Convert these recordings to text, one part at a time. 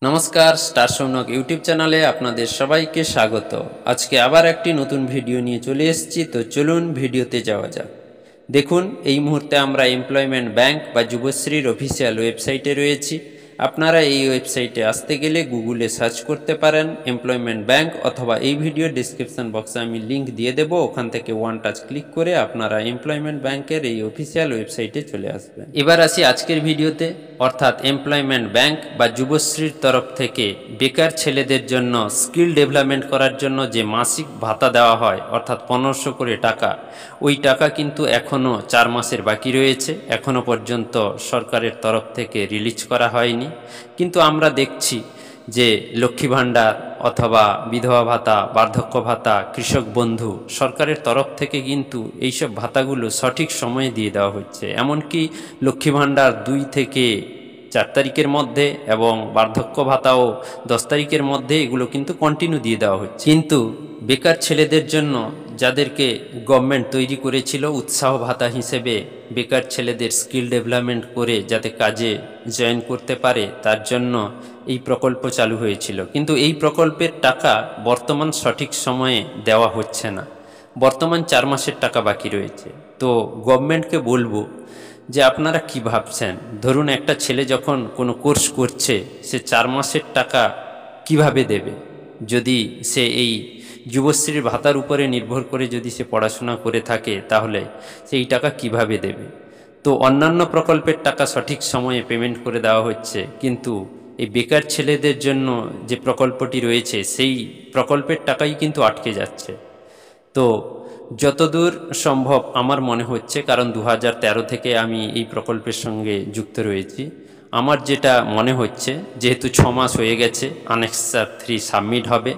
নমস্কার, star Sounak YouTube চ্যানেলে আপনাদের সবাইকে স্বাগত। আজকে আবার একটি নতুন ভিডিও নিয়ে চলে এসেছি। তো চলুন ভিডিওতে যাওয়া যাক। দেখুন, এই মুহূর্তে আমরা এমপ্লয়মেন্ট ব্যাংক বা যুবশ্রীর অফিসিয়াল ওয়েবসাইটে রয়েছি। আপনারা এই ওয়েবসাইটে আসতে গেলে গুগলে সার্চ করতে পারেন এমপ্লয়মেন্ট ব্যাংক, অথবা এই ভিডিও ডিসক্রিপশন বক্সে আমি লিঙ্ক দিয়ে দেবো। ওখান থেকে ওয়ান টাচ ক্লিক করে আপনারা এমপ্লয়মেন্ট ব্যাংকের এই অফিসিয়াল ওয়েবসাইটে চলে আসবেন। এবার আসি আজকের ভিডিওতে, অর্থাৎ এমপ্লয়মেন্ট ব্যাংক বা যুবশ্রীর তরফ থেকে বেকার ছেলেদের জন্য স্কিল ডেভেলপমেন্ট করার জন্য যে মাসিক ভাতা দেওয়া হয়, অর্থাৎ 1500 করে টাকা, ওই টাকা কিন্তু এখনও 4 মাসের বাকি রয়েছে। এখনও পর্যন্ত সরকারের তরফ থেকে রিলিজ করা হয়নি। কিন্তু আমরা দেখছি যে লক্ষ্মী ভাণ্ডার অথবা বিধবা ভাতা, বার্ধক্য ভাতা, কৃষক বন্ধু, সরকারের তরফ থেকে কিন্তু এইসব ভাতাগুলো সঠিক সময়ে দিয়ে দেওয়া হচ্ছে। এমনকি লক্ষ্মী ভাণ্ডার 2 থেকে 4 তারিখের মধ্যে এবং বার্ধক্য ভাতাও 10 তারিখের মধ্যে এগুলো কিন্তু কন্টিনিউ দিয়ে দেওয়া হচ্ছে। কিন্তু বেকার ছেলেদের জন্য, যাদেরকে গভর্নমেন্ট তৈরি করেছিল উৎসাহ ভাতা হিসেবে, বেকার ছেলেদের স্কিল ডেভেলপমেন্ট করে যাতে কাজে জয়েন করতে পারে, তার জন্য এই প্রকল্প চালু হয়েছিল। কিন্তু এই প্রকল্পের টাকা বর্তমান সঠিক সময়ে দেওয়া হচ্ছে না। বর্তমান 4 মাসের টাকা বাকি রয়েছে। তো গভর্নমেন্টকে বলবো যে আপনারা কি ভাবছেন? ধরুন, একটা ছেলে যখন কোনো কোর্স করছে, সে 4 মাসের টাকা কিভাবে দেবে? যদি সে এই যুবশ্রীর ভাতার উপরে নির্ভর করে যদি সে পড়াশোনা করে থাকে, তাহলে সেই টাকা কিভাবে দেবে? তো অন্যান্য প্রকল্পের টাকা সঠিক সময়ে পেমেন্ট করে দেওয়া হচ্ছে, কিন্তু এই বেকার ছেলেদের জন্য যে প্রকল্পটি রয়েছে, সেই প্রকল্পের টাকাই কিন্তু আটকে যাচ্ছে। তো যতদূর সম্ভব আমার মনে হচ্ছে, কারণ 2013 থেকে আমি এই প্রকল্পের সঙ্গে যুক্ত রয়েছি, আমার যেটা মনে হচ্ছে, যেহেতু 6 মাস হয়ে গেছে, আনেক্সার 3 সাবমিট হবে,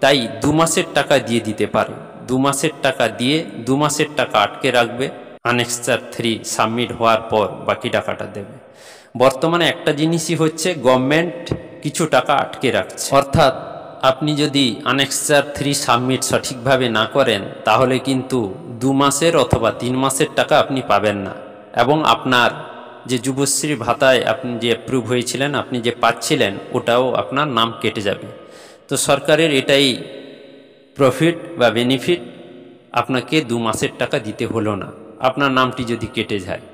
তাই 2 মাসের টাকা দিয়ে দিতে পারে। 2 মাসের টাকা দিয়ে 2 মাসের টাকা আটকে রাখবে, আনেক্সার 3 সাবমিট হওয়ার পর বাকি টাকাটা দেবে। বর্তমানে একটা জিনিসই হচ্ছে, গভর্নমেন্ট কিছু টাকা আটকে রাখছে। অর্থাৎ আপনি যদি আনেক্সার 3 সাবমিট সঠিকভাবে না করেন, তাহলে কিন্তু 2 মাসের অথবা 3 মাসের টাকা আপনি পাবেন না, এবং আপনার যে যুবশ্রী ভাতায় আপনি যে অ্যাপ্রুভ হয়েছিলেন, আপনি যে পাচ্ছিলেন, ওটাও আপনার নাম কেটে যাবে। তো সরকারের এটাই প্রফিট বা বেনিফিট, আপনাকে 2 মাসের টাকা দিতে হলো না, আপনার নামটি যদি কেটে যায়।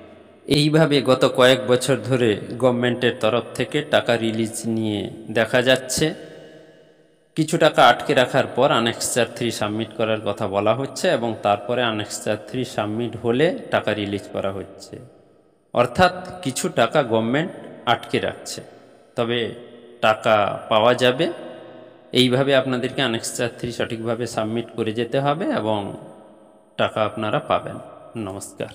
এইভাবে গত কয়েক বছর ধরে গভর্নমেন্টের তরফ থেকে টাকা রিলিজ নিয়ে দেখা যাচ্ছে। কিছু টাকা আটকে রাখার পর আনেক্সার 3 সাবমিট করার কথা বলা হচ্ছে, এবং তারপরে আনেক্সার 3 সাবমিট হলে টাকা রিলিজ করা হচ্ছে। অর্থাৎ কিছু টাকা গভর্নমেন্ট আটকে রাখছে, তবে টাকা পাওয়া যাবে। এইভাবে আপনাদেরকে আনেক্সার 3 সঠিকভাবে সাবমিট করে যেতে হবে, এবং টাকা আপনারা পাবেন। নমস্কার।